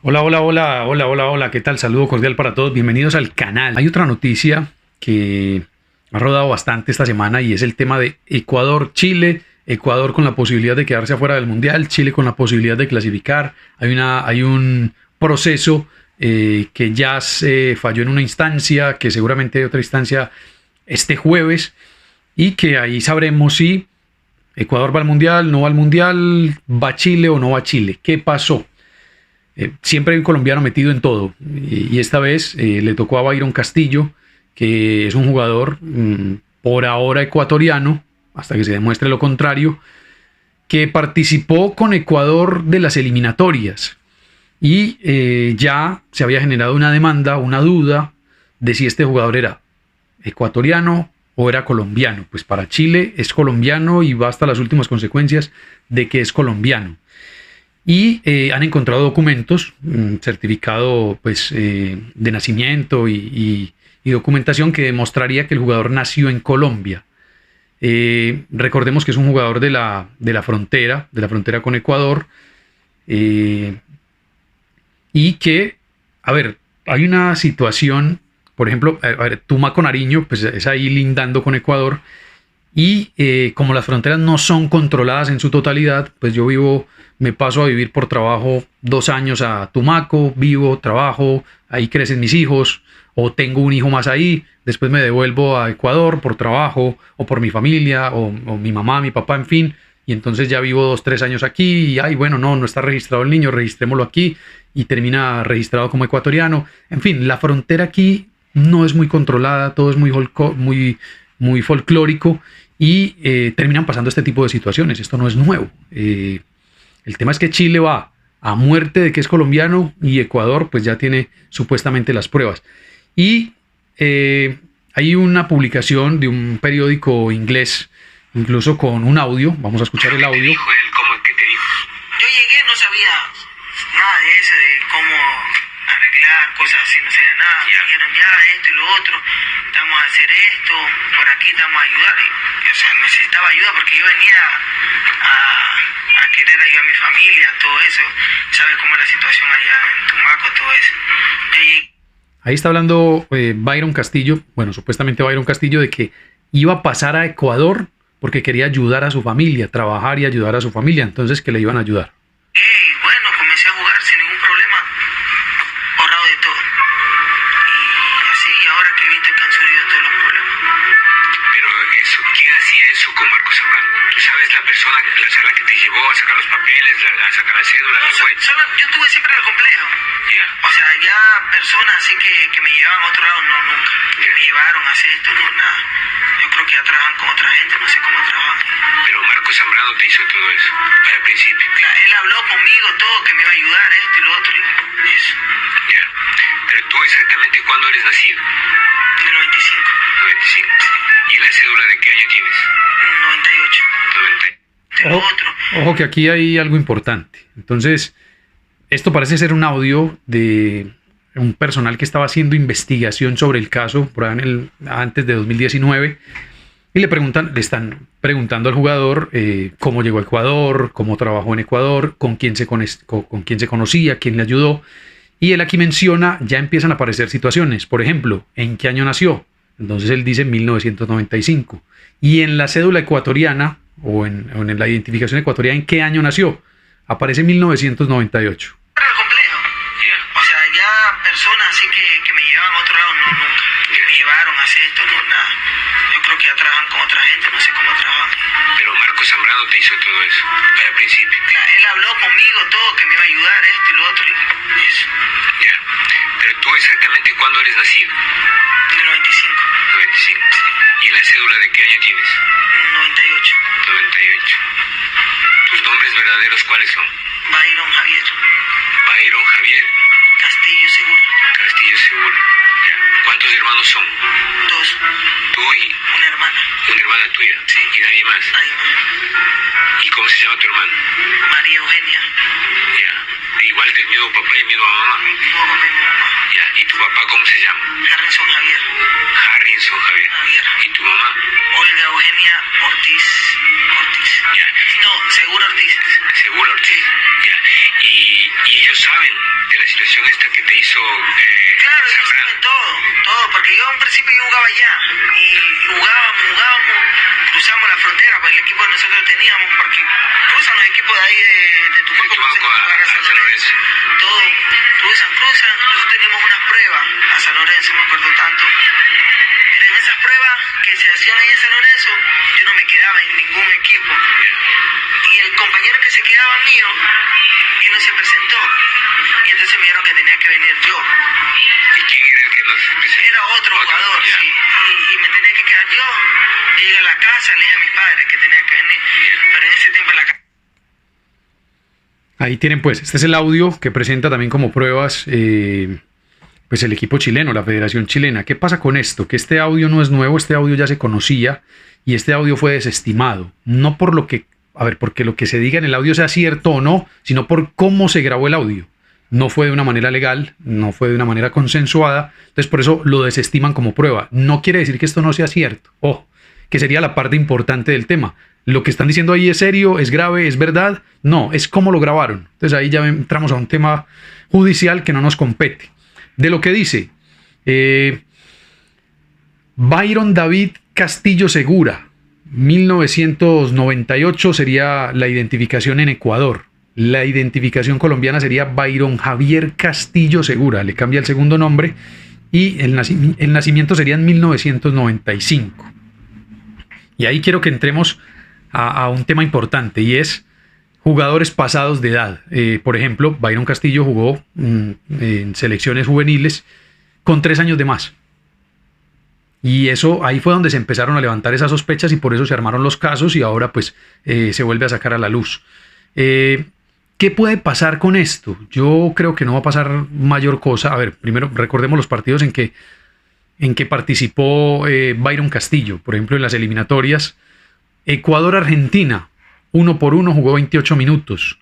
Hola, hola, hola, hola, hola, hola, ¿qué tal? Saludo cordial para todos, bienvenidos al canal. Hay otra noticia que ha rodado bastante esta semana y es el tema de Ecuador-Chile. Ecuador con la posibilidad de quedarse afuera del Mundial, Chile con la posibilidad de clasificar. Hay un proceso que ya se falló en una instancia, que seguramente hay otra instancia este jueves y que ahí sabremos si Ecuador va al Mundial, no va al Mundial, va Chile o no va Chile. ¿Qué pasó? Siempre hay un colombiano metido en todo y esta vez le tocó a Byron Castillo, que es un jugador por ahora ecuatoriano, hasta que se demuestre lo contrario, que participó con Ecuador de las eliminatorias y ya se había generado una demanda, una duda de si este jugador era ecuatoriano o era colombiano. Pues para Chile es colombiano y va hasta las últimas consecuencias de que es colombiano. Y han encontrado documentos, certificado pues, de nacimiento y documentación que demostraría que el jugador nació en Colombia. Recordemos que es un jugador de la frontera con Ecuador, y que, a ver, hay una situación, por ejemplo, a ver, Tumaco, Nariño, pues es ahí lindando con Ecuador, y como las fronteras no son controladas en su totalidad, pues me paso a vivir por trabajo 2 años a Tumaco, vivo, trabajo, ahí crecen mis hijos, o tengo un hijo más ahí, después me devuelvo a Ecuador por trabajo, o por mi familia, o mi mamá, mi papá, en fin, y entonces ya vivo 2, 3 años aquí, y ay, bueno, no está registrado el niño, registrémoslo aquí, y termina registrado como ecuatoriano. En fin, la frontera aquí no es muy controlada, todo es muy folclórico, y terminan pasando este tipo de situaciones. Esto no es nuevo. El tema es que Chile va a muerte de que es colombiano y Ecuador pues ya tiene supuestamente las pruebas. Y hay una publicación de un periódico inglés, incluso con un audio. Vamos a escuchar el audio. ¿Qué te dijo él? ¿Qué te dijo? Yo llegué, no sabía nada de eso, de cómo arreglar cosas así, no sabía nada. Me dijeron ya esto y lo otro, vamos a hacer esto, por aquí te vamos a ayudar. O sea, necesitaba ayuda porque yo venía a querer ayudar a mi familia, todo eso. ¿Sabes cómo es la situación allá en Tumaco, todo eso? Ahí está hablando Byron Castillo, bueno, supuestamente Byron Castillo, de que iba a pasar a Ecuador porque quería ayudar a su familia, trabajar y ayudar a su familia, entonces que le iban a ayudar. Y bueno, comencé a jugar sin ningún problema, borrado de todo. Y así, ahora que viste que han surgido todos los problemas. Pero eso, ¿quién hacía eso con Marcos Zambrano? ¿Tú sabes la persona a la que te llevó a sacar los papeles, a sacar la cédula? No, yo tuve siempre en el complejo. Yeah. O sea, ya personas así que me llevaban a otro lado, no, nunca. Yeah. Me llevaron a hacer esto, no, nada. Yo creo que ya trabajan con otra gente, no sé cómo trabajan. Pero Marcos Zambrano te hizo todo eso, al principio. Claro, él habló conmigo todo, que me iba a ayudar, esto y lo otro, y eso. Ya. Yeah. Pero tú exactamente, ¿cuándo eres nacido? En el 95. 95. Sí. ¿Y en la cédula de qué año tienes? En el 98. 90. Lo otro. Ojo que aquí hay algo importante. Entonces, esto parece ser un audio de un personal que estaba haciendo investigación sobre el caso por ahí antes de 2019, y le están preguntando al jugador cómo llegó a Ecuador, cómo trabajó en Ecuador, con quién se conocía, quién le ayudó. Y él aquí menciona, ya empiezan a aparecer situaciones. Por ejemplo, ¿en qué año nació? Entonces él dice 1995. Y en la cédula ecuatoriana, o en la identificación ecuatoriana, ¿en qué año nació? Aparece 1998. El complejo. Yeah. O sea, ya personas así que me llevaban a otro lado, no, nunca. Yeah. Me llevaron a hacer esto, no, nada. Yo creo que ya trabajan con otra gente, no sé cómo trabajan. Pero Marcos Zambrano te hizo todo eso, al principio. Claro, él habló conmigo todo, que me iba a ayudar, esto y lo otro, y eso. Ya. Yeah. Pero tú exactamente, ¿cuándo eres nacido? En el 95. 95. Sí. ¿Y en la cédula de qué año tienes? En el 98. 98. ¿Tus nombres verdaderos cuáles son? Byron Javier. Byron Javier Castillo Seguro. Castillo Seguro. Ya. ¿Cuántos hermanos son? 2. Tú y Una hermana. una hermana tuya. Sí. ¿Y nadie más? Nadie más. ¿Y cómo se llama tu hermana? María Eugenia. Ya. Igual del mismo papá y misma mamá. Mi papá y mi mamá. Ya. ¿Y tu papá cómo se llama? Harrison Javier. Harrison Javier. Javier. ¿Y tu mamá? Olga Eugenia Ortiz. Ya. No, Seguro Ortiz. Seguro Ortiz. Ya. ¿Y ellos saben de la situación esta que te hizo Claro, yo Zambrano. estuve en todo, porque yo en principio yo jugaba allá y jugábamos, cruzamos la frontera, pues el equipo que nosotros teníamos, porque cruzan los equipos de ahí de Tumaco, Tumaco cruzan a San San Lorenzo, Lorenzo. todo, cruzan, nosotros teníamos unas pruebas a San Lorenzo, me acuerdo tanto, pero en esas pruebas que se hacían ahí en San Lorenzo, yo no me quedaba en ningún equipo, y el compañero que se quedaba mío, él no se presentó, y entonces me dijeron que tenía que venir yo. ¿Y quién era el que nos presentó? Era otro jugador, ya. sí. Y me tenía que quedar yo. Llegué a la casa, le dije a mis padres que tenía que venir. Pero en ese tiempo en la casa. Ahí tienen pues, este es el audio que presenta también como pruebas pues el equipo chileno, la Federación Chilena. ¿Qué pasa con esto? Que este audio no es nuevo, este audio ya se conocía y este audio fue desestimado. No por lo que, porque lo que se diga en el audio sea cierto o no, sino por cómo se grabó el audio. No fue de una manera legal, no fue de una manera consensuada, entonces por eso lo desestiman como prueba. No quiere decir que esto no sea cierto, que sería la parte importante del tema. Lo que están diciendo ahí es serio, es grave, es verdad. No, es cómo lo grabaron. Entonces ahí ya entramos a un tema judicial que no nos compete. De lo que dice Byron David Castillo Segura, 1998 sería la identificación en Ecuador. La identificación colombiana sería Byron Javier Castillo Segura. Le cambia el segundo nombre y el nacimiento sería en 1995. Y ahí quiero que entremos a un tema importante y es jugadores pasados de edad. Por ejemplo, Byron Castillo jugó en selecciones juveniles con 3 años de más. Y eso, ahí fue donde se empezaron a levantar esas sospechas y por eso se armaron los casos y ahora pues se vuelve a sacar a la luz. ¿Qué puede pasar con esto? Yo creo que no va a pasar mayor cosa. A ver, primero recordemos los partidos en que participó Byron Castillo. Por ejemplo, en las eliminatorias, Ecuador-Argentina, 1-1, jugó 28 minutos.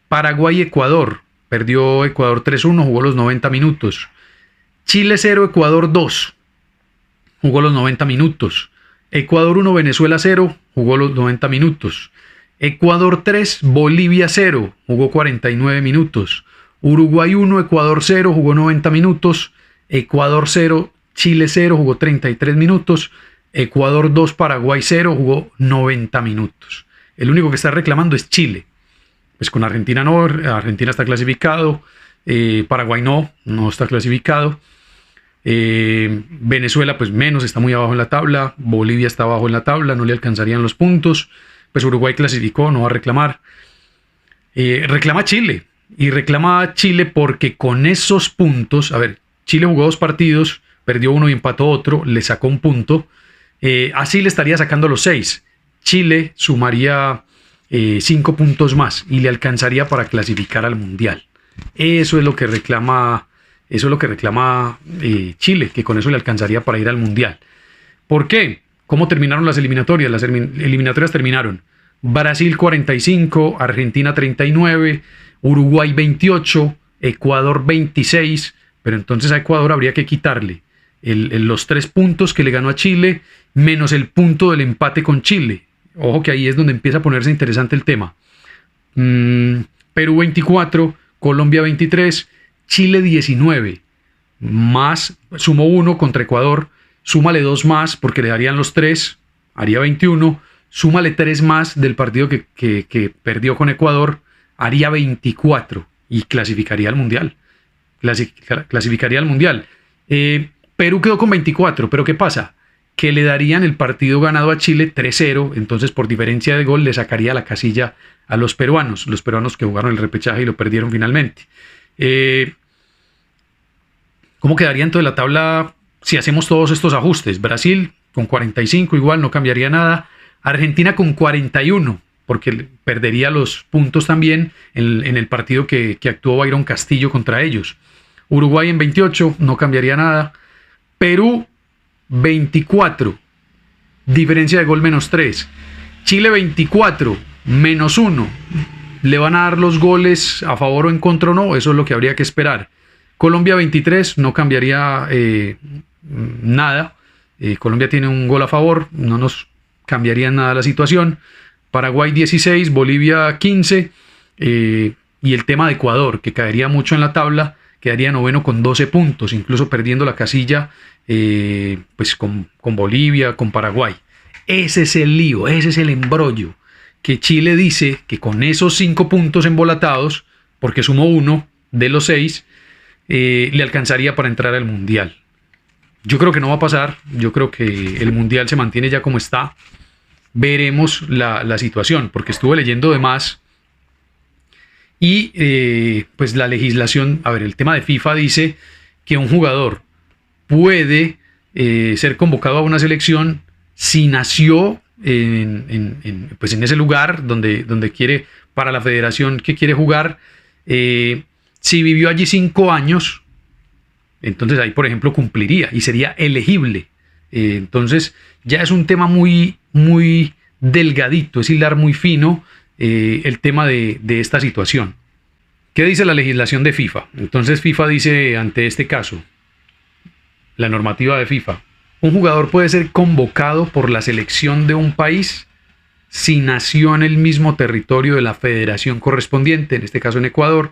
Paraguay-Ecuador, perdió Ecuador 3-1, jugó los 90 minutos. Chile 0, Ecuador 2, jugó los 90 minutos. Ecuador 1, Venezuela 0, jugó los 90 minutos. Ecuador 3, Bolivia 0, jugó 49 minutos. Uruguay 1, Ecuador 0, jugó 90 minutos. Ecuador 0, Chile 0, jugó 33 minutos. Ecuador 2, Paraguay 0, jugó 90 minutos. El único que está reclamando es Chile. Pues con Argentina no, Argentina está clasificado. Paraguay no está clasificado. Venezuela pues menos, está muy abajo en la tabla. Bolivia está abajo en la tabla, no le alcanzarían los puntos. Pues Uruguay clasificó, no va a reclamar. Reclama Chile. Y reclama Chile porque con esos puntos, a ver, Chile jugó 2 partidos, perdió uno y empató otro, le sacó un punto. Así le estaría sacando los 6. Chile sumaría 5 puntos más y le alcanzaría para clasificar al Mundial. Eso es lo que reclama Chile, que con eso le alcanzaría para ir al Mundial. ¿Por qué? ¿Cómo terminaron las eliminatorias? Las eliminatorias terminaron Brasil 45, Argentina 39, Uruguay 28, Ecuador 26, pero entonces a Ecuador habría que quitarle los 3 puntos que le ganó a Chile, menos el punto del empate con Chile. Ojo que ahí es donde empieza a ponerse interesante el tema. Perú 24, Colombia 23, Chile 19, más sumó 1 contra Ecuador, súmale 2 más porque le darían los 3, haría 21, súmale 3 más del partido que perdió con Ecuador, haría 24 y clasificaría al Mundial. Clasificaría al Mundial. Perú quedó con 24, pero ¿qué pasa? Que le darían el partido ganado a Chile 3-0, entonces por diferencia de gol le sacaría la casilla a los peruanos que jugaron el repechaje y lo perdieron finalmente. ¿Cómo quedaría entonces la tabla si hacemos todos estos ajustes? Brasil con 45 igual, no cambiaría nada. Argentina con 41, porque perdería los puntos también en el partido que actuó Byron Castillo contra ellos. Uruguay en 28, no cambiaría nada. Perú 24, diferencia de gol menos 3. Chile 24, menos 1. ¿Le van a dar los goles a favor o en contra o no? Eso es lo que habría que esperar. Colombia 23, no cambiaría nada. Colombia tiene un gol a favor, no nos cambiaría nada la situación. Paraguay 16, Bolivia 15. Y el tema de Ecuador, que caería mucho en la tabla, quedaría noveno con 12 puntos, incluso perdiendo la casilla pues con Bolivia, con Paraguay. Ese es el lío, ese es el embrollo, que Chile dice que con esos 5 puntos embolatados, porque sumó 1 de los 6, le alcanzaría para entrar al Mundial. Yo creo que no va a pasar, yo creo que el Mundial se mantiene ya como está. Veremos la situación, porque estuve leyendo de más y pues la legislación, a ver, el tema de FIFA dice que un jugador puede ser convocado a una selección si nació pues en ese lugar donde quiere, para la federación que quiere jugar, si vivió allí 5 años, entonces ahí por ejemplo cumpliría y sería elegible. Entonces ya es un tema muy delgadito, es hilar muy fino el tema de esta situación. ¿Qué dice la legislación de FIFA? Entonces FIFA dice ante este caso, la normativa de FIFA, un jugador puede ser convocado por la selección de un país si nació en el mismo territorio de la federación correspondiente, en este caso en Ecuador,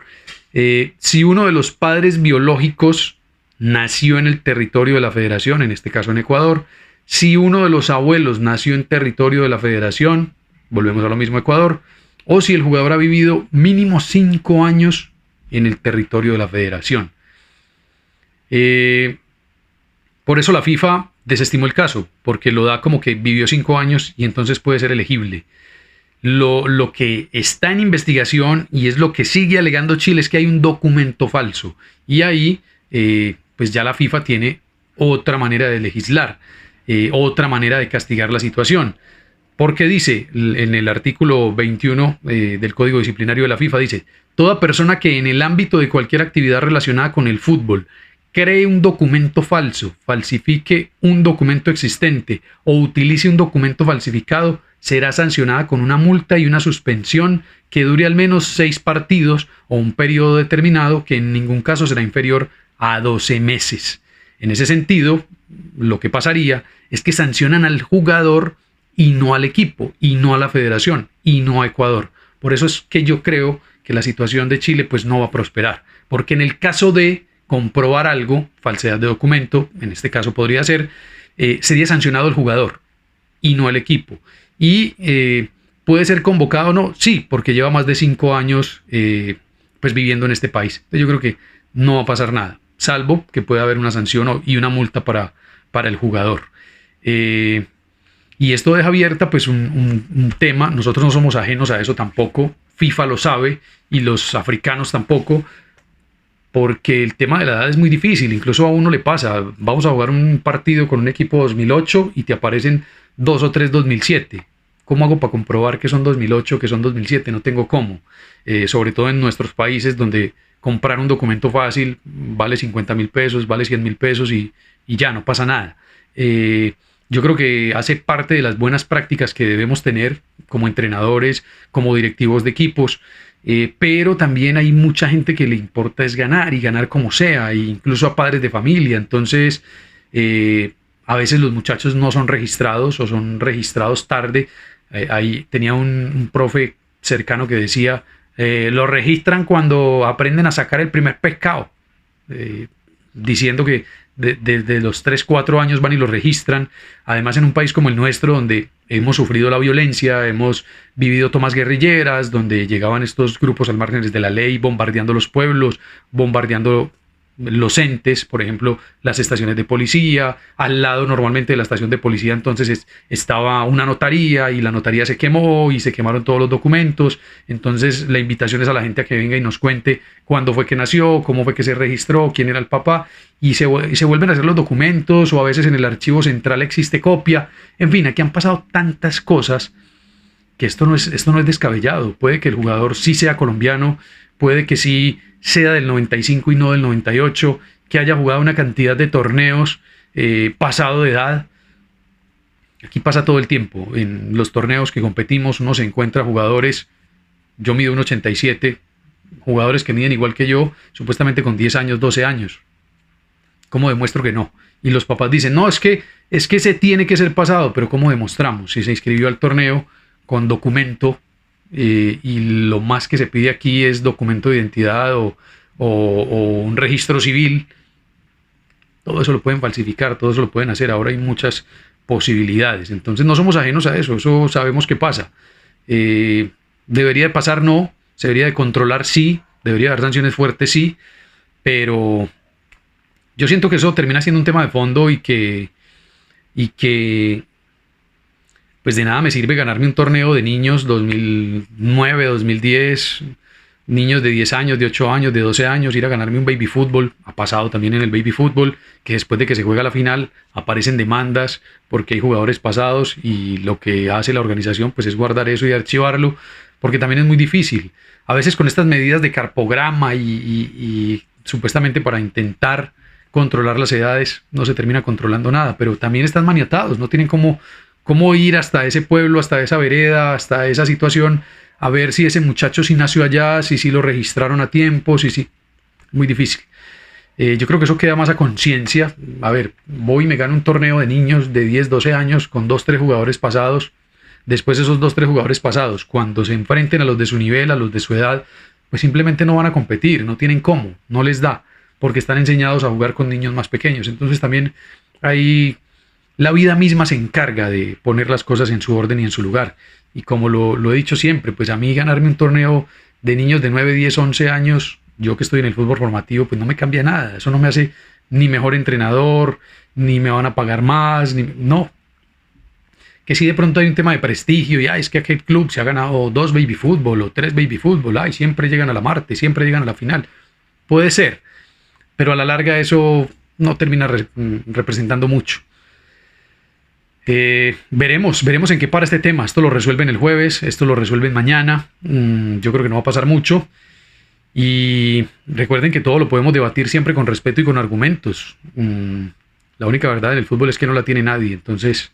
si uno de los padres biológicos nació en el territorio de la federación, en este caso en Ecuador, si uno de los abuelos nació en territorio de la federación, volvemos a lo mismo Ecuador, o si el jugador ha vivido mínimo 5 años en el territorio de la federación. Por eso la FIFA desestimó el caso, porque lo da como que vivió 5 años y entonces puede ser elegible. Lo que está en investigación y es lo que sigue alegando Chile es que hay un documento falso. Y ahí pues ya la FIFA tiene otra manera de legislar, otra manera de castigar la situación. Porque dice en el artículo 21 del Código Disciplinario de la FIFA, dice, toda persona que en el ámbito de cualquier actividad relacionada con el fútbol cree un documento falso, falsifique un documento existente o utilice un documento falsificado, será sancionada con una multa y una suspensión que dure al menos 6 partidos o un periodo determinado que en ningún caso será inferior a 12 meses. En ese sentido, lo que pasaría es que sancionan al jugador y no al equipo, y no a la federación, y no a Ecuador. Por eso es que yo creo que la situación de Chile pues no va a prosperar, porque en el caso de comprobar algo, falsedad de documento, en este caso podría ser, sería sancionado el jugador y no el equipo. Y puede ser convocado o no, sí, porque lleva más de 5 años pues viviendo en este país. Entonces yo creo que no va a pasar nada, salvo que pueda haber una sanción y una multa para el jugador. Y esto deja abierta pues un tema, nosotros no somos ajenos a eso tampoco, FIFA lo sabe y los africanos tampoco, porque el tema de la edad es muy difícil, incluso a uno le pasa, vamos a jugar un partido con un equipo 2008 y te aparecen 2 o 3 2007. ¿Cómo hago para comprobar que son 2008, que son 2007? No tengo cómo, sobre todo en nuestros países donde comprar un documento fácil vale 50.000 pesos, vale 100.000 pesos y ya no pasa nada. Yo creo que hace parte de las buenas prácticas que debemos tener como entrenadores, como directivos de equipos, pero también hay mucha gente que le importa es ganar y ganar como sea, e incluso a padres de familia. Entonces, a veces los muchachos no son registrados o son registrados tarde. Ahí tenía un profe cercano que decía, lo registran cuando aprenden a sacar el primer pescado, diciendo que desde los 3, 4 años van y lo registran. Además en un país como el nuestro, donde hemos sufrido la violencia, hemos vivido tomas guerrilleras, donde llegaban estos grupos al margen de la ley, bombardeando los pueblos, bombardeando los entes, por ejemplo, las estaciones de policía. Al lado normalmente de la estación de policía entonces estaba una notaría y la notaría se quemó y se quemaron todos los documentos. Entonces la invitación es a la gente a que venga y nos cuente cuándo fue que nació, cómo fue que se registró, quién era el papá, y se vuelven a hacer los documentos, o a veces en el archivo central existe copia. En fin, aquí han pasado tantas cosas que esto no es descabellado. Puede que el jugador sí sea colombiano, puede que sí sea del 95 y no del 98, que haya jugado una cantidad de torneos pasado de edad. Aquí pasa todo el tiempo. En los torneos que competimos uno se encuentra jugadores, yo mido 1,87, jugadores que miden igual que yo, supuestamente con 10 años, 12 años. ¿Cómo demuestro que no? Y los papás dicen, no, es que se tiene que ser pasado, pero ¿cómo demostramos? Si se inscribió al torneo con documento y lo más que se pide aquí es documento de identidad o un registro civil. Todo eso lo pueden falsificar, todo eso lo pueden hacer. Ahora hay muchas posibilidades. Entonces no somos ajenos a eso, eso sabemos que pasa. ¿Debería de pasar? No. ¿Se debería de controlar? Sí. ¿Debería haber sanciones fuertes? Sí. Pero yo siento que eso termina siendo un tema de fondo y que pues de nada me sirve ganarme un torneo de niños 2009, 2010, niños de 10 años, de 8 años, de 12 años, ir a ganarme un baby fútbol. Ha pasado también en el baby fútbol que después de que se juega la final aparecen demandas porque hay jugadores pasados, y lo que hace la organización pues es guardar eso y archivarlo, porque también es muy difícil. A veces con estas medidas de carpograma y supuestamente para intentar controlar las edades no se termina controlando nada, pero también están maniatados, no tienen cómo ir hasta ese pueblo, hasta esa vereda, hasta esa situación, a ver si ese muchacho sí nació allá, si lo registraron a tiempo, sí, muy difícil. Yo creo que eso queda más a conciencia. A ver, voy y me gano un torneo de niños de 10, 12 años con 2, 3 jugadores pasados. Después esos 2, 3 jugadores pasados, cuando se enfrenten a los de su nivel, a los de su edad, pues simplemente no van a competir, no tienen cómo, no les da, porque están enseñados a jugar con niños más pequeños. Entonces también hay... La vida misma se encarga de poner las cosas en su orden y en su lugar. Y como lo he dicho siempre, pues a mí ganarme un torneo de niños de 9, 10, 11 años, yo que estoy en el fútbol formativo, pues no me cambia nada. Eso no me hace ni mejor entrenador, ni me van a pagar más, no. Que si de pronto hay un tema de prestigio, y es que aquel club se ha ganado 2 baby fútbol o 3 baby fútbol, siempre llegan a la Marte, siempre llegan a la final. Puede ser, pero a la larga eso no termina representando mucho. Veremos en qué para este tema. Esto lo resuelven el jueves, esto lo resuelven mañana. Yo creo que no va a pasar mucho. Y recuerden que todo lo podemos debatir siempre con respeto y con argumentos. La única verdad en el fútbol es que no la tiene nadie. Entonces,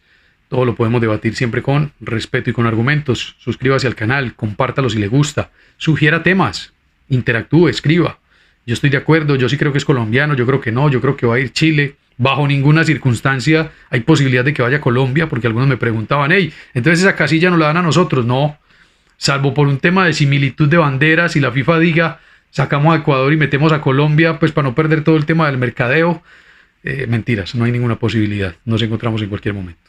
todo lo podemos debatir siempre con respeto y con argumentos. Suscríbase al canal, compártalo si le gusta, sugiera temas, interactúe, escriba. Yo estoy de acuerdo, yo sí creo que es colombiano, yo creo que no, yo creo que va a ir Chile. Bajo ninguna circunstancia hay posibilidad de que vaya a Colombia, porque algunos me preguntaban, entonces esa casilla no la dan a nosotros. No, salvo por un tema de similitud de banderas y la FIFA diga, sacamos a Ecuador y metemos a Colombia, pues para no perder todo el tema del mercadeo. Mentiras, no hay ninguna posibilidad, nos encontramos en cualquier momento.